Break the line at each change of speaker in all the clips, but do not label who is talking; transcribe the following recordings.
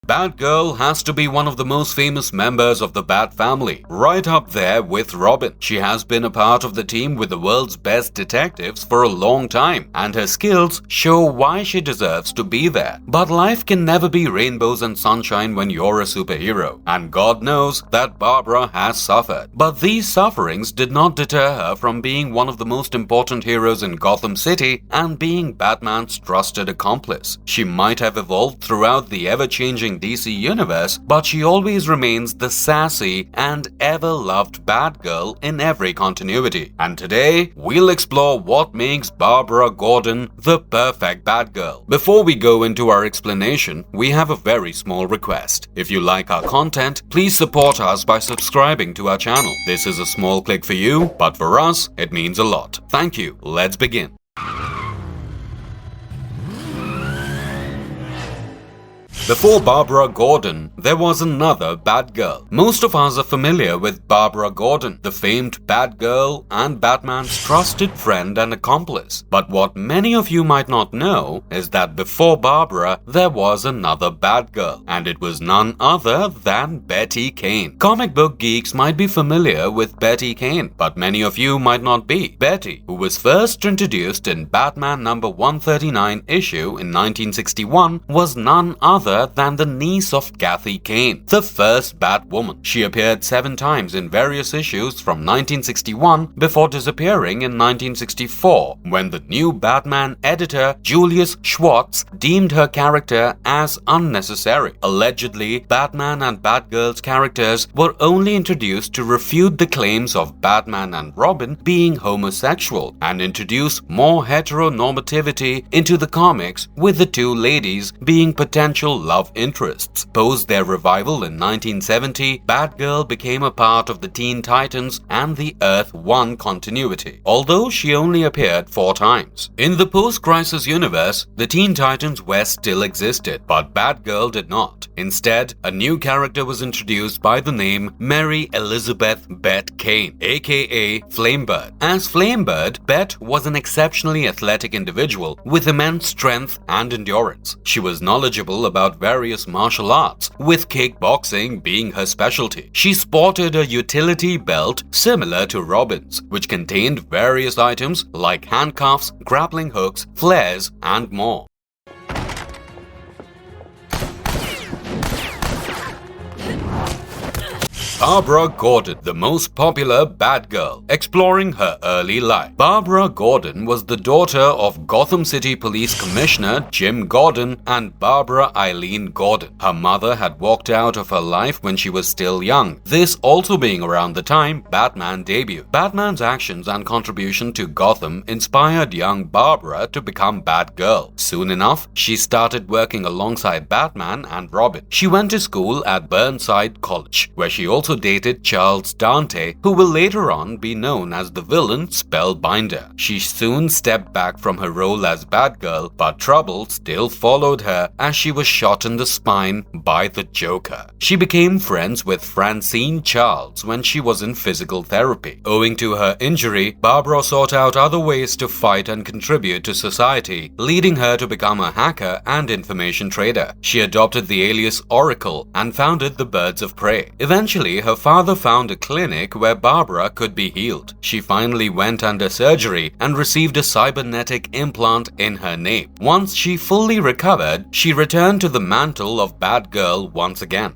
Batgirl has to be one of the most famous members of the Bat family, right up there with Robin. She has been a part of the team with the world's best detectives for a long time, and her skills show why she deserves to be there. But life can never be rainbows and sunshine when you're a superhero, and God knows that Barbara has suffered. But these sufferings did not deter her from being one of the most important heroes in Gotham City and being Batman's trusted accomplice. She might have evolved throughout the ever-changing DC universe, but she always remains the sassy and ever-loved Batgirl in every continuity. And today, we'll explore what makes Barbara Gordon the perfect Batgirl. Before we go into our explanation, we have a very small request. If you like our content, please support us by subscribing to our channel. This is a small click for you, but for us, it means a lot. Thank you. Let's begin. Before Barbara Gordon, there was another Batgirl. Most of us are familiar with Barbara Gordon, the famed Batgirl and Batman's trusted friend and accomplice. But what many of you might not know is that before Barbara, there was another Batgirl, and it was none other than Betty Kane. Comic book geeks might be familiar with Betty Kane, but many of you might not be. Betty, who was first introduced in Batman number 139 issue in 1961, was none other than the niece of Kathy Kane, the first Batwoman. She appeared 7 times in various issues from 1961 before disappearing in 1964, when the new Batman editor Julius Schwartz deemed her character as unnecessary. Allegedly, Batman and Batgirl's characters were only introduced to refute the claims of Batman and Robin being homosexual and introduce more heteronormativity into the comics, with the two ladies being potential love interests. Post their revival in 1970, Batgirl became a part of the Teen Titans and the Earth 1 continuity, although she only appeared 4 times. In the post-crisis universe, the Teen Titans West still existed, but Batgirl did not. Instead, a new character was introduced by the name Mary Elizabeth Bet Kane, aka Flamebird. As Flamebird, Bet was an exceptionally athletic individual with immense strength and endurance. She was knowledgeable about various martial arts, with kickboxing being her specialty. She sported a utility belt similar to Robin's, which contained various items like handcuffs, grappling hooks, flares, and more. Barbara Gordon, the most popular Batgirl, exploring her early life. Barbara Gordon was the daughter of Gotham City Police Commissioner Jim Gordon and Barbara Eileen Gordon. Her mother had walked out of her life when she was still young, this also being around the time Batman debuted. Batman's actions and contribution to Gotham inspired young Barbara to become Batgirl. Soon enough, she started working alongside Batman and Robin. She went to school at Burnside College, where she also dated Charles Dante, who will later on be known as the villain Spellbinder. She soon stepped back from her role as Batgirl, but trouble still followed her as she was shot in the spine by the Joker. She became friends with Francine Charles when she was in physical therapy. Owing to her injury, Barbara sought out other ways to fight and contribute to society, leading her to become a hacker and information trader. She adopted the alias Oracle and founded the Birds of Prey. Eventually, her father found a clinic where Barbara could be healed. She finally went under surgery and received a cybernetic implant in her nape. Once she fully recovered, she returned to the mantle of Batgirl once again.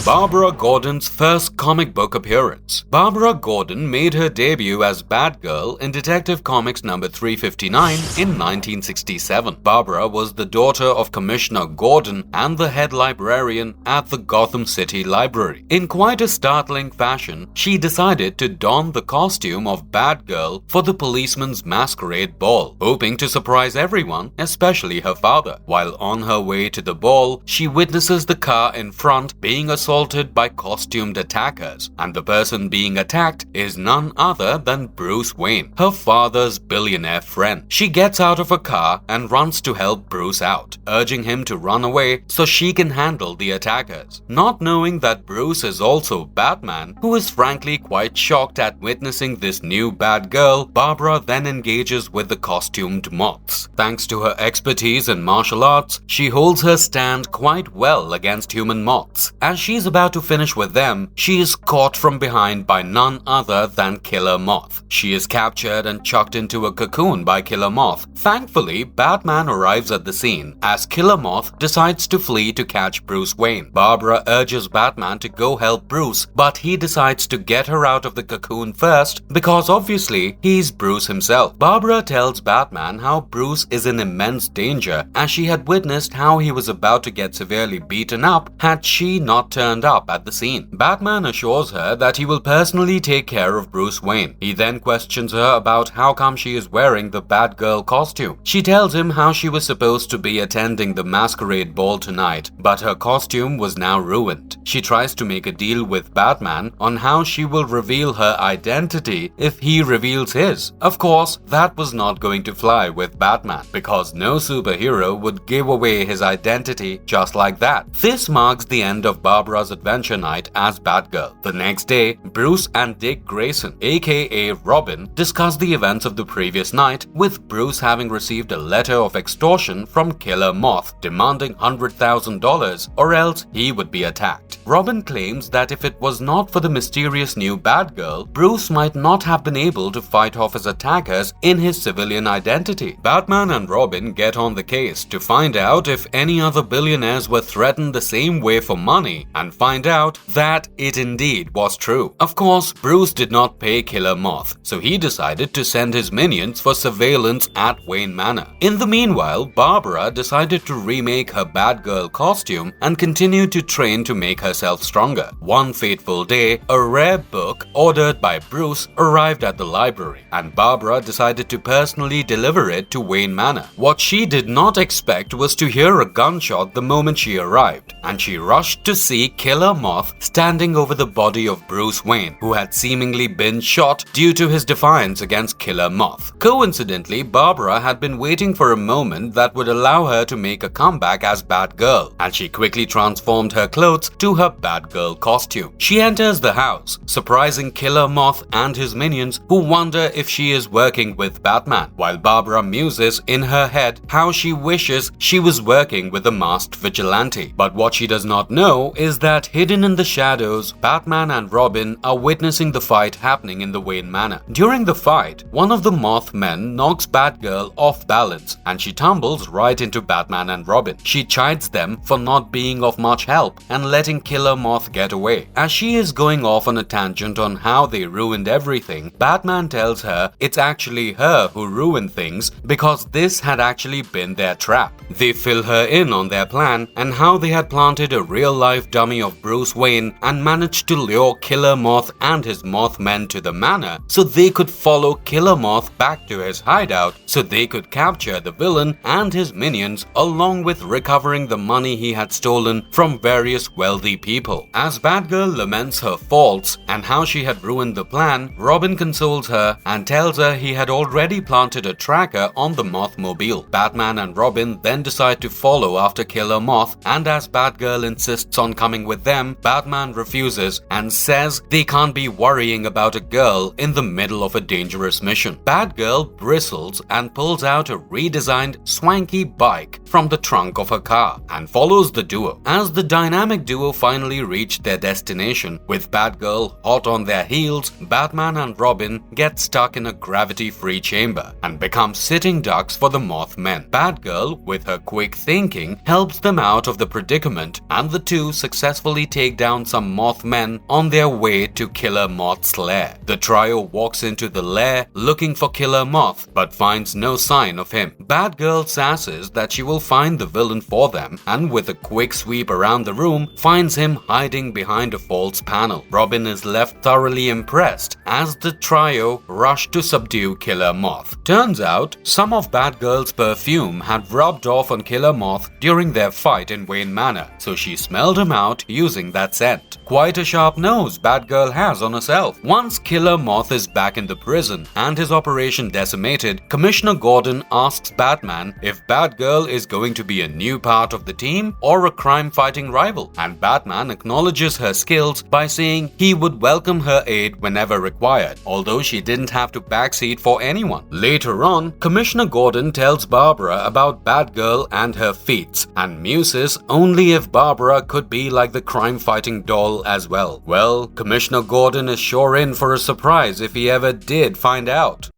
Barbara Gordon's first comic book appearance. Barbara Gordon made her debut as Batgirl in Detective Comics number 359 in 1967. Barbara was the daughter of Commissioner Gordon and the head librarian at the Gotham City Library. In quite a startling fashion, she decided to don the costume of Batgirl for the policeman's masquerade ball, hoping to surprise everyone, especially her father. While on her way to the ball, she witnesses the car in front being being assaulted by costumed attackers, and the person being attacked is none other than Bruce Wayne, her father's billionaire friend. She gets out of her car and runs to help Bruce out, urging him to run away so she can handle the attackers. Not knowing that Bruce is also Batman, who is frankly quite shocked at witnessing this new Batgirl, Barbara then engages with the costumed moths. Thanks to her expertise in martial arts, she holds her stand quite well against human moths. As she's about to finish with them, she is caught from behind by none other than Killer Moth. She is captured and chucked into a cocoon by Killer Moth. Thankfully, Batman arrives at the scene as Killer Moth decides to flee to catch Bruce Wayne. Barbara urges Batman to go help Bruce, but he decides to get her out of the cocoon first because obviously he's Bruce himself. Barbara tells Batman how Bruce is in immense danger as she had witnessed how he was about to get severely beaten up had she not turned up at the scene. Batman assures her that he will personally take care of Bruce Wayne. He then questions her about how come she is wearing the Batgirl costume. She tells him how she was supposed to be attending the masquerade ball tonight, but her costume was now ruined. She tries to make a deal with Batman on how she will reveal her identity if he reveals his. Of course, that was not going to fly with Batman because no superhero would give away his identity just like that. This marks the end of Barbara's adventure night as Batgirl. The next day, Bruce and Dick Grayson, aka Robin, discuss the events of the previous night, with Bruce having received a letter of extortion from Killer Moth demanding $100,000 or else he would be attacked. Robin claims that if it was not for the mysterious new Batgirl, Bruce might not have been able to fight off his attackers in his civilian identity. Batman and Robin get on the case to find out if any other billionaires were threatened the same way for money and find out that it indeed was true. Of course, Bruce did not pay Killer Moth, so he decided to send his minions for surveillance at Wayne Manor. In the meanwhile, Barbara decided to remake her Batgirl costume and continue to train to make herself stronger. One fateful day, a rare book ordered by Bruce arrived at the library, and Barbara decided to personally deliver it to Wayne Manor. What she did not expect was to hear a gunshot the moment she arrived, and she rushed to see Killer Moth standing over the body of Bruce Wayne, who had seemingly been shot due to his defiance against Killer Moth. Coincidentally, Barbara had been waiting for a moment that would allow her to make a comeback as Batgirl, and she quickly transformed her clothes to her Batgirl costume. She enters the house, surprising Killer Moth and his minions, who wonder if she is working with Batman, while Barbara muses in her head how she wishes she was working with a masked vigilante. But what she does not know is that hidden in the shadows, Batman and Robin are witnessing the fight happening in the Wayne Manor. During the fight, one of the Moth men knocks Batgirl off balance and she tumbles right into Batman and Robin. She chides them for not being of much help and letting Killer Moth get away. As she is going off on a tangent on how they ruined everything, Batman tells her it's actually her who ruined things because this had actually been their trap. They fill her in on their plan and how they had planted a real-life dummy of Bruce Wayne and managed to lure Killer Moth and his Mothmen to the manor so they could follow Killer Moth back to his hideout so they could capture the villain and his minions along with recovering the money he had stolen from various wealthy people. As Batgirl laments her faults and how she had ruined the plan, Robin consoles her and tells her he had already planted a tracker on the Mothmobile. Batman and Robin then decide to follow after Killer Moth, and as Batgirl insists on coming with them, Batman refuses and says they can't be worrying about a girl in the middle of a dangerous mission. Batgirl bristles and pulls out a redesigned swanky bike from the trunk of her car and follows the duo. As the dynamic duo finally reach their destination, with Batgirl hot on their heels, Batman and Robin get stuck in a gravity-free chamber and become sitting ducks for the Mothmen. Batgirl, with her quick thinking, helps them out of the predicament, and the two successfully take down some Mothmen on their way to Killer Moth's lair. The trio walks into the lair looking for Killer Moth, but finds no sign of him. Batgirl sasses that she will find the villain for them, and with a quick sweep around the room, finds him hiding behind a false panel. Robin is left thoroughly impressed as the trio rush to subdue Killer Moth. Turns out, some of Batgirl's perfume had rubbed off on Killer Moth during their fight in Wayne Manor, so she smelled him out using that scent. Quite a sharp nose Batgirl has on herself. Once Killer Moth is back in the prison and his operation decimated, Commissioner Gordon asks Batman if Batgirl is going to be a new part of the team or a crime-fighting rival, and Batman acknowledges her skills by saying he would welcome her aid whenever required, although she didn't have to backseat for anyone. Later on, Commissioner Gordon tells Barbara about Batgirl and her feats, and muses only if Barbara could be like the crime-fighting doll as well. Well, Commissioner Gordon is sure in for a surprise if he ever did find out.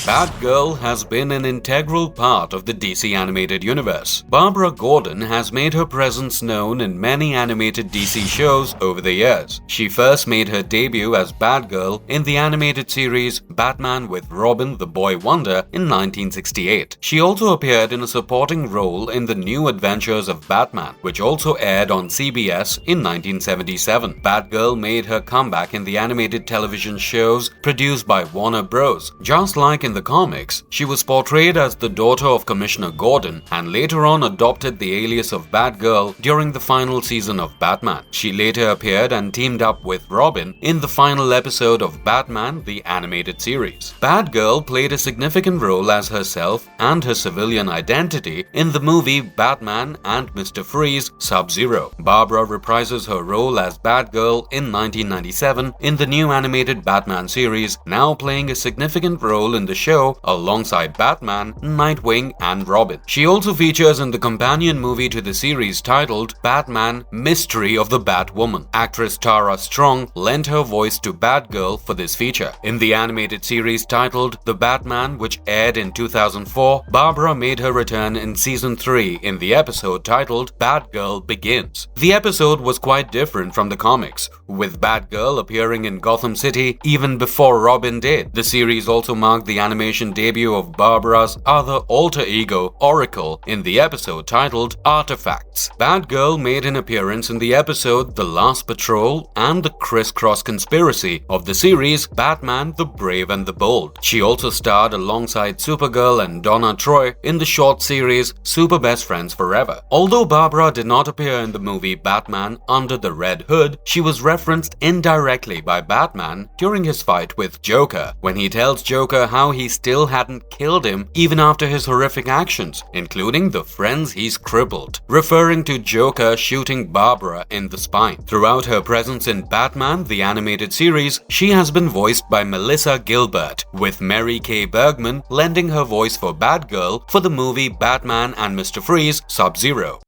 Batgirl has been an integral part of the DC animated universe. Barbara Gordon has made her presence known in many animated DC shows over the years. She first made her debut as Batgirl in the animated series Batman with Robin the Boy Wonder in 1968. She also appeared in a supporting role in The New Adventures of Batman, which also aired on CBS in 1977. Batgirl made her comeback in the animated television shows produced by Warner Bros. Just like in the comics, she was portrayed as the daughter of Commissioner Gordon and later on adopted the alias of Batgirl during the final season of Batman. She later appeared and teamed up with Robin in the final episode of Batman the Animated Series. Batgirl played a significant role as herself and her civilian identity in the movie Batman and Mr. Freeze Sub-Zero. Barbara reprises her role as Batgirl in 1997 in the new animated Batman series, now playing a significant role in the show alongside Batman, Nightwing, and Robin. She also features in the companion movie to the series titled Batman: Mystery of the Batwoman. Actress Tara Strong lent her voice to Batgirl for this feature. In the animated series titled The Batman, which aired in 2004, Barbara made her return in season 3 in the episode titled Batgirl Begins. The episode was quite different from the comics, with Batgirl appearing in Gotham City even before Robin did. The series also marked the animation debut of Barbara's other alter ego, Oracle, in the episode titled Artifacts. Batgirl made an appearance in the episode The Last Patrol and the Criss-Cross Conspiracy of the series Batman the Brave and the Bold. She also starred alongside Supergirl and Donna Troy in the short series Super Best Friends Forever. Although Barbara did not appear in the movie Batman Under the Red Hood, she was referenced indirectly by Batman during his fight with Joker, when he tells Joker how he still hadn't killed him even after his horrific actions, including the friends he's crippled, referring to Joker shooting Barbara in the spine. Throughout her presence in Batman the Animated Series, she has been voiced by Melissa Gilbert, with Mary Kay Bergman lending her voice for Batgirl for the movie Batman and Mr. Freeze Sub-Zero.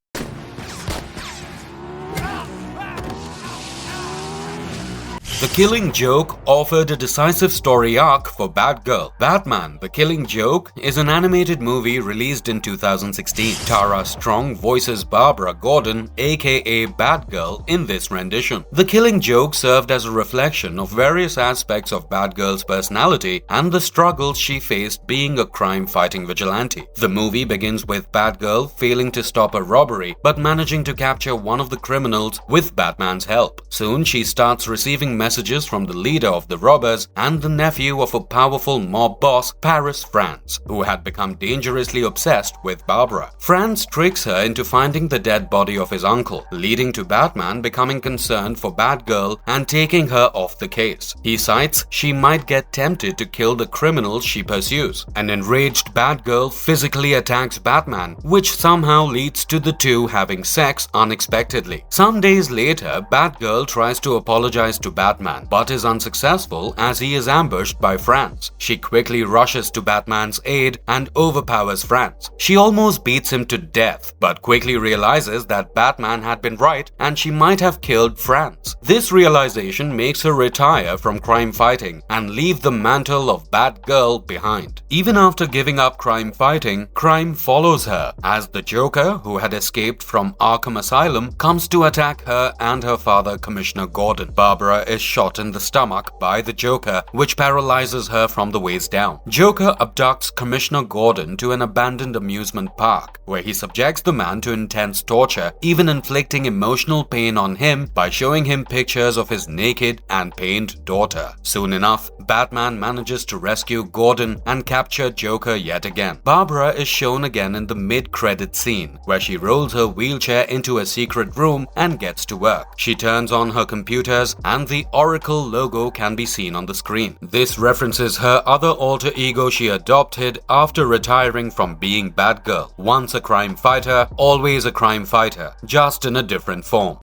The Killing Joke offered a decisive story arc for Batgirl. Batman: The Killing Joke is an animated movie released in 2016. Tara Strong voices Barbara Gordon, aka Batgirl, in this rendition. The Killing Joke served as a reflection of various aspects of Batgirl's personality and the struggles she faced being a crime-fighting vigilante. The movie begins with Batgirl failing to stop a robbery but managing to capture one of the criminals with Batman's help. Soon she starts receiving messages from the leader of the robbers and the nephew of a powerful mob boss, Paris France, who had become dangerously obsessed with Barbara. France tricks her into finding the dead body of his uncle, leading to Batman becoming concerned for Batgirl and taking her off the case. He cites she might get tempted to kill the criminals she pursues. An enraged Batgirl physically attacks Batman, which somehow leads to the two having sex unexpectedly. Some days later, Batgirl tries to apologize to Batman, but is unsuccessful as he is ambushed by France. She quickly rushes to Batman's aid and overpowers France. She almost beats him to death, but quickly realizes that Batman had been right and she might have killed France. This realization makes her retire from crime fighting and leave the mantle of Batgirl behind. Even after giving up crime fighting, crime follows her, as the Joker, who had escaped from Arkham Asylum, comes to attack her and her father, Commissioner Gordon. Barbara is shot in the stomach by the Joker, which paralyzes her from the waist down. Joker abducts Commissioner Gordon to an abandoned amusement park, where he subjects the man to intense torture, even inflicting emotional pain on him by showing him pictures of his naked and pained daughter. Soon enough, Batman manages to rescue Gordon and capture Joker yet again. Barbara is shown again in the mid-credit scene, where she rolls her wheelchair into a secret room and gets to work. She turns on her computers and the Oracle logo can be seen on the screen. This references her other alter ego she adopted after retiring from being Batgirl. Once a crime fighter, always a crime fighter, just in a different form.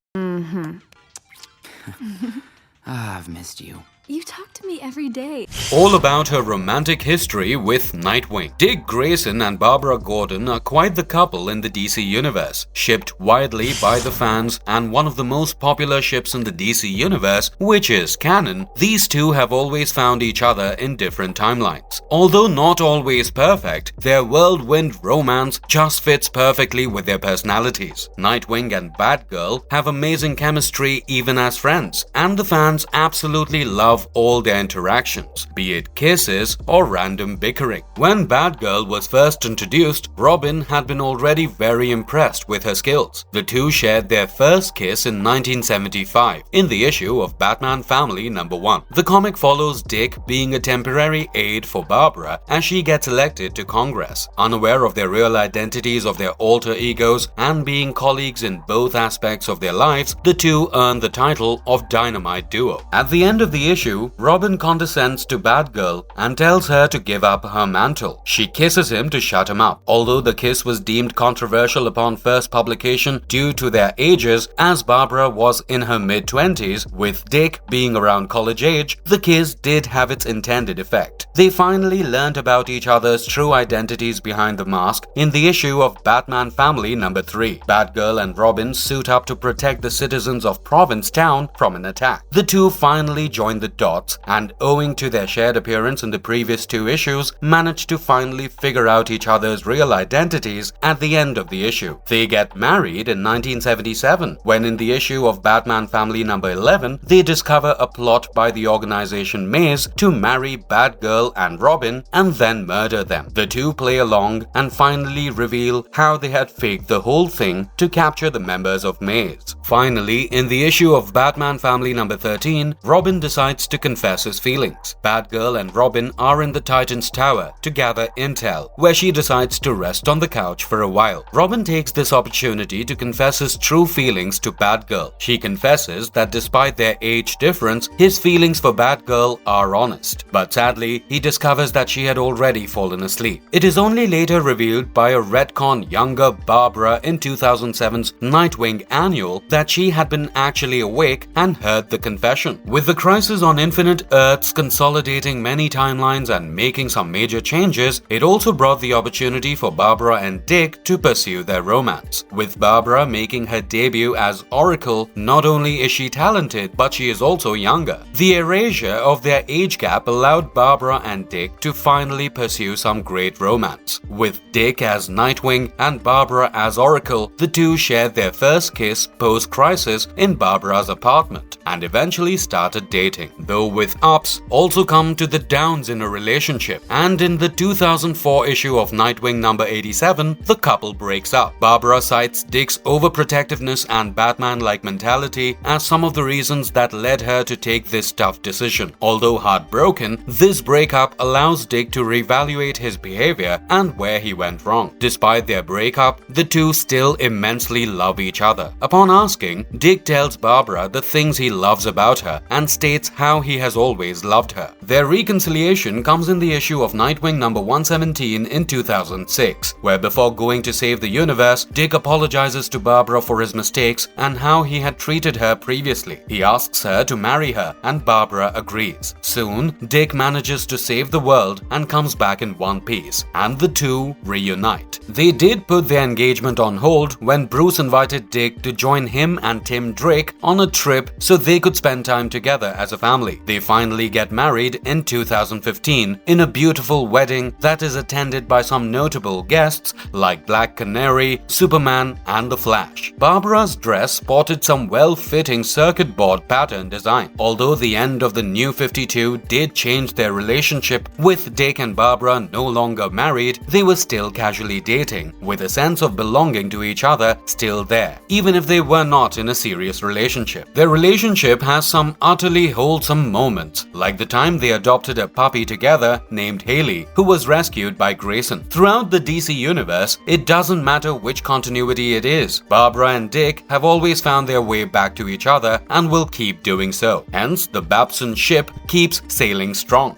I've missed you.
You talk to me every day.
All about her romantic history with Nightwing. Dick Grayson and Barbara Gordon are quite the couple in the DC universe, shipped widely by the fans and one of the most popular ships in the DC universe, which is canon. These two have always found each other in different timelines. Although not always perfect, their whirlwind romance just fits perfectly with their personalities. Nightwing and Batgirl have amazing chemistry even as friends, and the fans absolutely love all their interactions, be it kisses or random bickering. When Batgirl was first introduced, Robin had been already very impressed with her skills. The two shared their first kiss in 1975 in the issue of Batman Family #1. The comic follows Dick being a temporary aide for Barbara as she gets elected to Congress. Unaware of their real identities of their alter egos and being colleagues in both aspects of their lives, the two earn the title of Dynamite Duo. At the end of the issue, Robin condescends to Batgirl and tells her to give up her mantle. She kisses him to shut him up. Although the kiss was deemed controversial upon first publication due to their ages, as Barbara was in her mid-20s, with Dick being around college age, the kiss did have its intended effect. They finally learned about each other's true identities behind the mask in the issue of Batman Family #3. Batgirl and Robin suit up to protect the citizens of Provincetown from an attack. The two finally join the dots and, owing to their shared appearance in the previous two issues, manage to finally figure out each other's real identities at the end of the issue. They get married in 1977, when in the issue of Batman Family #11, they discover a plot by the organization Maze to marry Batgirl and Robin and then murder them. The two play along and finally reveal how they had faked the whole thing to capture the members of Maze. Finally, in the issue of Batman Family #13, Robin decides to confess his feelings. Batgirl and Robin are in the Titan's Tower to gather intel, where she decides to rest on the couch for a while. Robin takes this opportunity to confess his true feelings to Batgirl. She confesses that despite their age difference, his feelings for Batgirl are honest. But sadly, he discovers that she had already fallen asleep. It is only later revealed by a retcon younger Barbara in 2007's Nightwing Annual that she had been actually awake and heard the confession. With the Crisis on Infinite Earths consolidating many timelines and making some major changes, it also brought the opportunity for Barbara and Dick to pursue their romance. With Barbara making her debut as Oracle, not only is she talented, but she is also younger. The erasure of their age gap allowed Barbara and Dick to finally pursue some great romance. With Dick as Nightwing and Barbara as Oracle, the two shared their first kiss post-crisis in Barbara's apartment and eventually started dating, though with ups also come to the downs in a relationship, and in the 2004 issue of Nightwing #87, the couple breaks up. Barbara cites Dick's overprotectiveness and Batman-like mentality as some of the reasons that led her to take this tough decision. Although heartbroken, this breakup allows Dick to reevaluate his behavior and where he went wrong. Despite their breakup, the two still immensely love each other. Upon asking, Dick tells Barbara the things he loves about her and states how he has always loved her. Their reconciliation comes in the issue of Nightwing #117 in 2006, where before going to save the universe, Dick apologizes to Barbara for his mistakes and how he had treated her previously. He asks her to marry her and Barbara agrees. Soon, Dick manages to save the world and comes back in one piece, and the two reunite. They did put their engagement on hold when Bruce invited Dick to join him and Tim Drake on a trip so they could spend time together as a family. They finally get married in 2015 in a beautiful wedding that is attended by some notable guests like Black Canary, Superman, and The Flash. Barbara's dress sported some well-fitting circuit board pattern design. Although the end of the New 52 did change their relationship, with Dick and Barbara no longer married, they were still casually dating, with a sense of belonging to each other still there, even if they were not in a serious relationship. Their relationship has some utterly wholesome moments, like the time they adopted a puppy together named Haley, who was rescued by Grayson. Throughout the DC universe, it doesn't matter which continuity it is, Barbara and Dick have always found their way back to each other and will keep doing so. Hence, the Babson ship keeps sailing strong.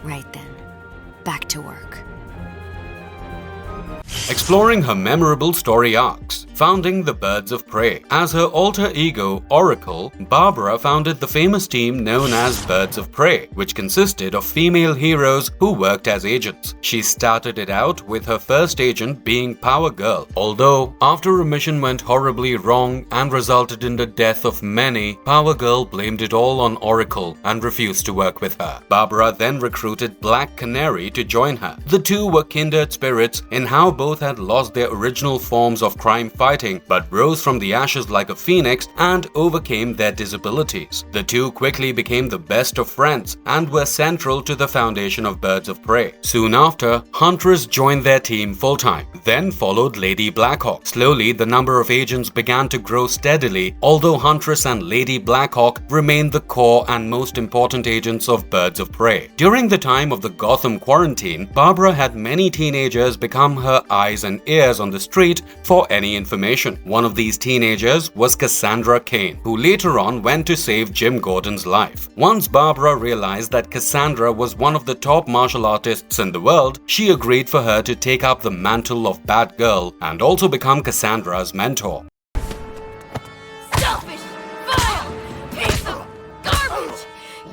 Right then, back to work.
Exploring her memorable story arcs. Founding the Birds of Prey. As her alter ego, Oracle, Barbara founded the famous team known as Birds of Prey, which consisted of female heroes who worked as agents. She started it out with her first agent being Power Girl. Although, after a mission went horribly wrong and resulted in the death of many, Power Girl blamed it all on Oracle and refused to work with her. Barbara then recruited Black Canary to join her. The two were kindred spirits in how both had lost their original forms of crime fighting, but rose from the ashes like a phoenix and overcame their disabilities. The two quickly became the best of friends and were central to the foundation of Birds of Prey. Soon after, Huntress joined their team full-time. Then followed Lady Blackhawk. Slowly, the number of agents began to grow steadily, although Huntress and Lady Blackhawk remained the core and most important agents of Birds of Prey. During the time of the Gotham quarantine, Barbara had many teenagers become her eyes and ears on the street for any information. One of these teenagers was Cassandra Cain, who later on went to save Jim Gordon's life. Once Barbara realized that Cassandra was one of the top martial artists in the world, she agreed for her to take up the mantle of Batgirl and also become Cassandra's mentor.
Selfish, vile, piece of garbage!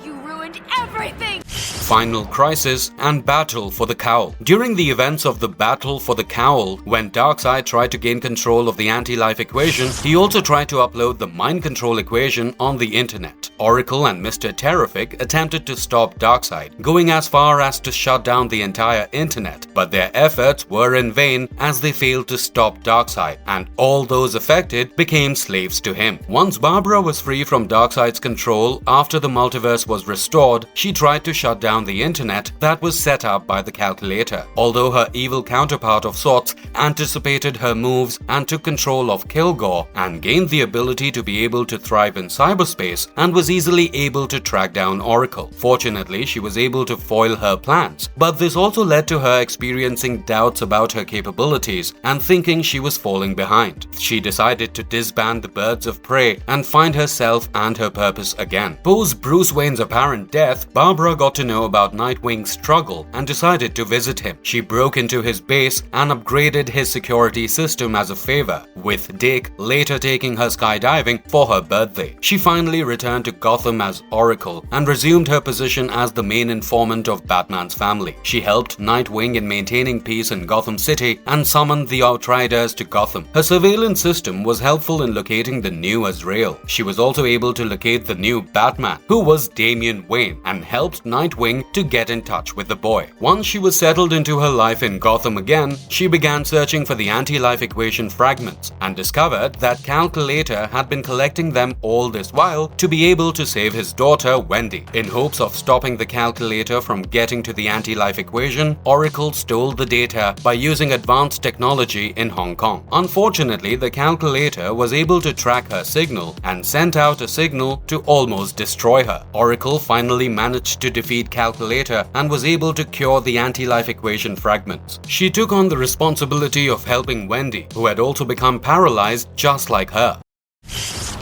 You ruined everything!
Final Crisis and Battle for the Cowl. During the events of the Battle for the Cowl, when Darkseid tried to gain control of the anti-life equation, he also tried to upload the mind control equation on the internet. Oracle and Mr. Terrific attempted to stop Darkseid, going as far as to shut down the entire internet, but their efforts were in vain as they failed to stop Darkseid, and all those affected became slaves to him. Once Barbara was free from Darkseid's control after the multiverse was restored, she tried to shut down the internet that was set up by the Calculator. Although her evil counterpart of sorts anticipated her moves and took control of Kilgore and gained the ability to be able to thrive in cyberspace and was easily able to track down Oracle. Fortunately, she was able to foil her plans, but this also led to her experiencing doubts about her capabilities and thinking she was falling behind. She decided to disband the Birds of Prey and find herself and her purpose again. Post Bruce Wayne's apparent death, Barbara got to know about Nightwing's struggle and decided to visit him. She broke into his base and upgraded his security system as a favor, with Dick later taking her skydiving for her birthday. She finally returned to Gotham as Oracle and resumed her position as the main informant of Batman's family. She helped Nightwing in maintaining peace in Gotham City and summoned the Outriders to Gotham. Her surveillance system was helpful in locating the new Azrael. She was also able to locate the new Batman, who was Damian Wayne, and helped Nightwing to get in touch with the boy. Once she was settled into her life in Gotham again, she began searching for the anti-life equation fragments and discovered that Calculator had been collecting them all this while to be able to save his daughter Wendy. In hopes of stopping the Calculator from getting to the anti-life equation, Oracle stole the data by using advanced technology in Hong Kong. Unfortunately, the Calculator was able to track her signal and sent out a signal to almost destroy her. Oracle finally managed to defeat Calculator and was able to cure the anti-life equation fragments. She took on the responsibility of helping Wendy, who had also become paralyzed just like her.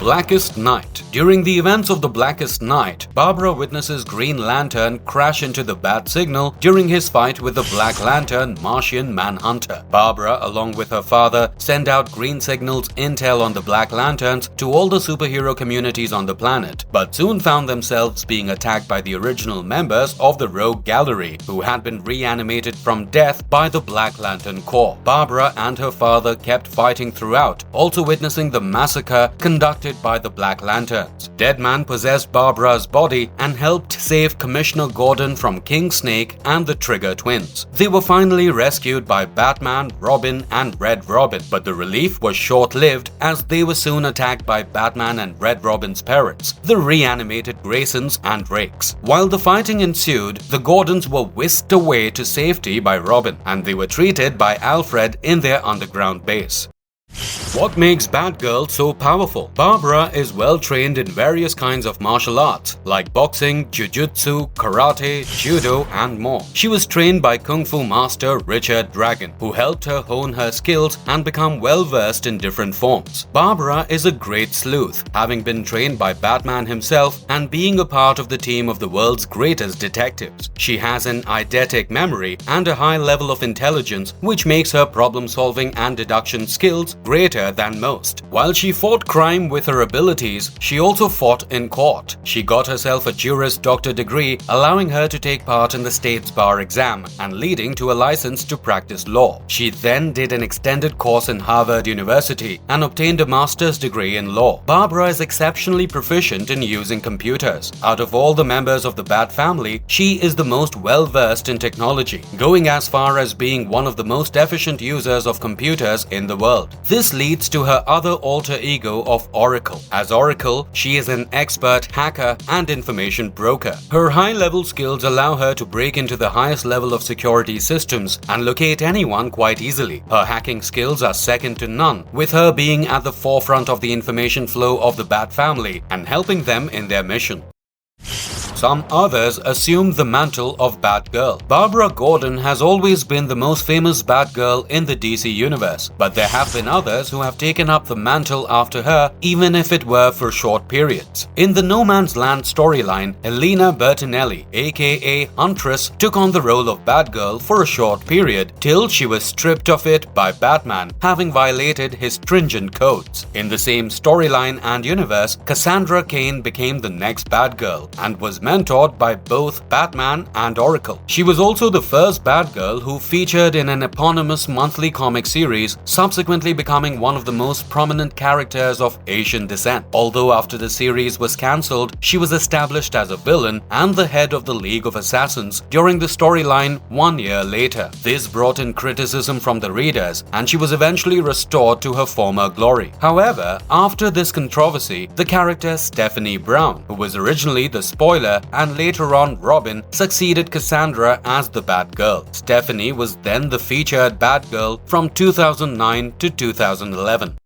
Blackest Night. During the events of the Blackest Night, Barbara witnesses Green Lantern crash into the Bat Signal during his fight with the Black Lantern Martian Manhunter. Barbara, along with her father, send out green signals intel on the Black Lanterns to all the superhero communities on the planet, but soon found themselves being attacked by the original members of the Rogue Gallery, who had been reanimated from death by the Black Lantern Corps. Barbara and her father kept fighting throughout, also witnessing the massacre conducted by the Black Lanterns. Deadman possessed Barbara's body and helped save Commissioner Gordon from King Snake and the Trigger Twins. They were finally rescued by Batman, Robin, and Red Robin, but the relief was short-lived as they were soon attacked by Batman and Red Robin's parents, the reanimated Graysons and Rakes. While the fighting ensued, the Gordons were whisked away to safety by Robin, and they were treated by Alfred in their underground base. What makes Batgirl so powerful? Barbara is well trained in various kinds of martial arts like boxing, jiu-jitsu, karate, judo, and more. She was trained by Kung Fu master Richard Dragon, who helped her hone her skills and become well versed in different forms. Barbara is a great sleuth, having been trained by Batman himself and being a part of the team of the world's greatest detectives. She has an eidetic memory and a high level of intelligence, which makes her problem-solving and deduction skills greater than most. While she fought crime with her abilities, she also fought in court. She got herself a Juris Doctor degree, allowing her to take part in the state's bar exam and leading to a license to practice law. She then did an extended course in Harvard University and obtained a master's degree in law. Barbara is exceptionally proficient in using computers. Out of all the members of the Bat family, she is the most well-versed in technology, going as far as being one of the most efficient users of computers in the world. This leads to her other alter ego of Oracle. As Oracle, she is an expert hacker and information broker. Her high-level skills allow her to break into the highest level of security systems and locate anyone quite easily. Her hacking skills are second to none, with her being at the forefront of the information flow of the Bat family and helping them in their mission. Some others assumed the mantle of Batgirl. Barbara Gordon has always been the most famous Batgirl in the DC universe, but there have been others who have taken up the mantle after her, even if it were for short periods. In the No Man's Land storyline, Elena Bertinelli, aka Huntress, took on the role of Batgirl for a short period till she was stripped of it by Batman, having violated his stringent codes. In the same storyline and universe, Cassandra Cain became the next Batgirl and was mentored by both Batman and Oracle. She was also the first Batgirl who featured in an eponymous monthly comic series, subsequently becoming one of the most prominent characters of Asian descent. Although after the series was cancelled, she was established as a villain and the head of the League of Assassins during the storyline 1 year later. This brought in criticism from the readers, and she was eventually restored to her former glory. However, after this controversy, the character Stephanie Brown, who was originally the Spoiler and later on Robin, succeeded Cassandra as the Batgirl. Stephanie was then the featured Batgirl from 2009 to 2011.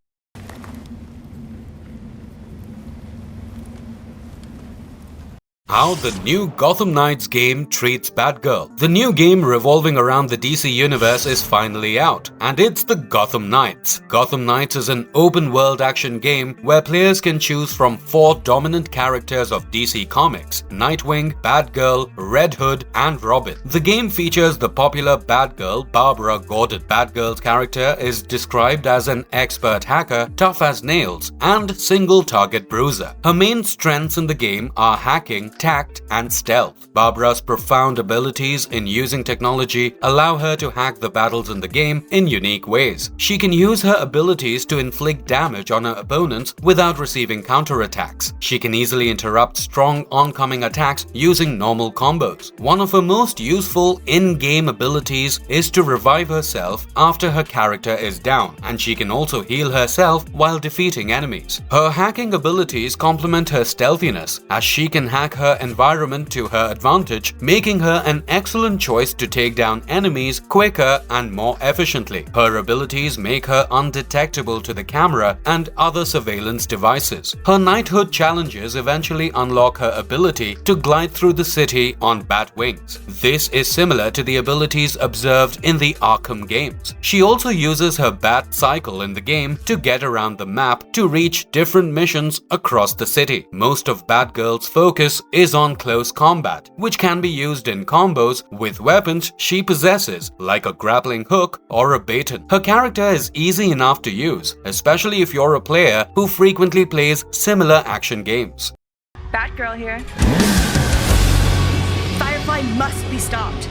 How the new Gotham Knights game treats Batgirl. The new game revolving around the DC universe is finally out, and it's the Gotham Knights. Gotham Knights is an open-world action game where players can choose from 4 dominant characters of DC Comics: Nightwing, Batgirl, Red Hood, and Robin. The game features the popular Batgirl Barbara Gordon. Batgirl's character is described as an expert hacker, tough as nails, and single-target bruiser. Her main strengths in the game are hacking, tact, and stealth. Barbara's profound abilities in using technology allow her to hack the battles in the game in unique ways. She can use her abilities to inflict damage on her opponents without receiving counterattacks. She can easily interrupt strong oncoming attacks using normal combos. One of her most useful in-game abilities is to revive herself after her character is down, and she can also heal herself while defeating enemies. Her hacking abilities complement her stealthiness, as she can hack her her environment to her advantage, making her an excellent choice to take down enemies quicker and more efficiently. Her abilities make her undetectable to the camera and other surveillance devices. Her knighthood challenges eventually unlock her ability to glide through the city on bat wings. This is similar to the abilities observed in the Arkham games. She also uses her bat cycle in the game to get around the map to reach different missions across the city. Most of Batgirl's focus is on close combat, which can be used in combos with weapons she possesses, like a grappling hook or a baton. Her character is easy enough to use, especially if you're a player who frequently plays similar action games.
Batgirl here. Firefly must be stopped.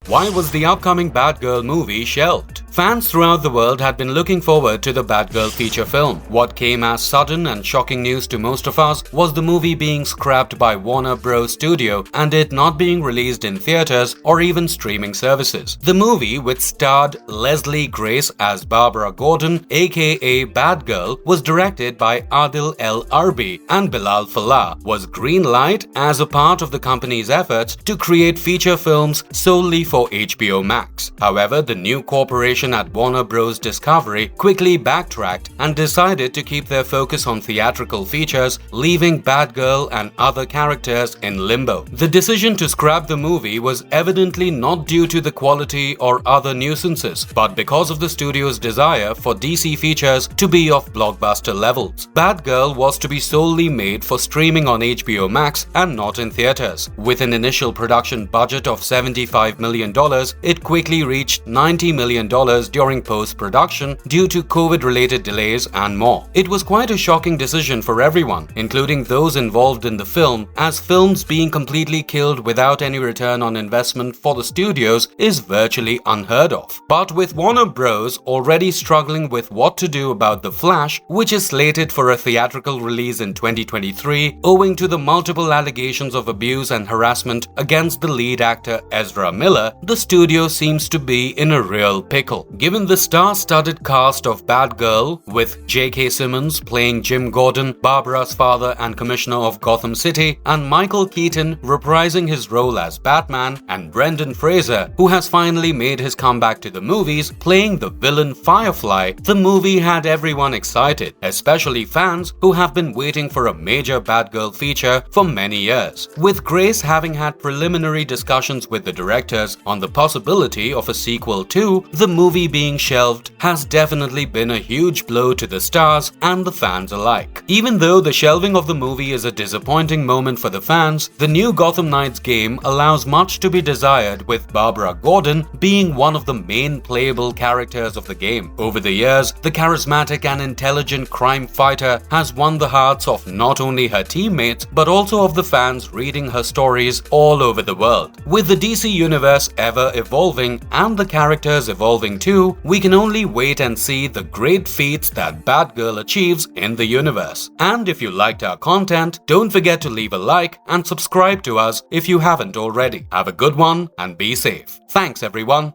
Why was the upcoming Batgirl movie shelved? Fans throughout the world had been looking forward to the Batgirl feature film. What came as sudden and shocking news to most of us was the movie being scrapped by Warner Bros. Studio and it not being released in theaters or even streaming services. The movie, which starred Leslie Grace as Barbara Gordon, aka Batgirl, was directed by Adil El Arbi and Bilal Fallah, was green-light as a part of the company's efforts to create feature films solely for HBO Max. However, the new corporation at Warner Bros. Discovery quickly backtracked and decided to keep their focus on theatrical features, leaving Batgirl and other characters in limbo. The decision to scrap the movie was evidently not due to the quality or other nuisances, but because of the studio's desire for DC features to be of blockbuster levels. Batgirl was to be solely made for streaming on HBO Max and not in theaters. With an initial production budget of $75 million, it quickly reached $90 million during post-production due to COVID-related delays and more. It was quite a shocking decision for everyone, including those involved in the film, as films being completely killed without any return on investment for the studios is virtually unheard of. But with Warner Bros. Already struggling with what to do about The Flash, which is slated for a theatrical release in 2023, owing to the multiple allegations of abuse and harassment against the lead actor Ezra Miller, the studio seems to be in a real pickle. Given the star-studded cast of Batgirl, with J.K. Simmons playing Jim Gordon, Barbara's father and commissioner of Gotham City, and Michael Keaton reprising his role as Batman, and Brendan Fraser, who has finally made his comeback to the movies, playing the villain Firefly, the movie had everyone excited, especially fans who have been waiting for a major Batgirl feature for many years. With Grace having had preliminary discussions with the directors on the possibility of a sequel to, the movie being shelved has definitely been a huge blow to the stars and the fans alike. Even though the shelving of the movie is a disappointing moment for the fans, the new Gotham Knights game allows much to be desired, with Barbara Gordon being one of the main playable characters of the game. Over the years, the charismatic and intelligent crime fighter has won the hearts of not only her teammates but also of the fans reading her stories all over the world. With the DC universe ever evolving and the characters evolving too, we can only wait and see the great feats that Batgirl achieves in the universe. And if you liked our content, don't forget to leave a like and subscribe to us if you haven't already. Have a good one and be safe. Thanks everyone.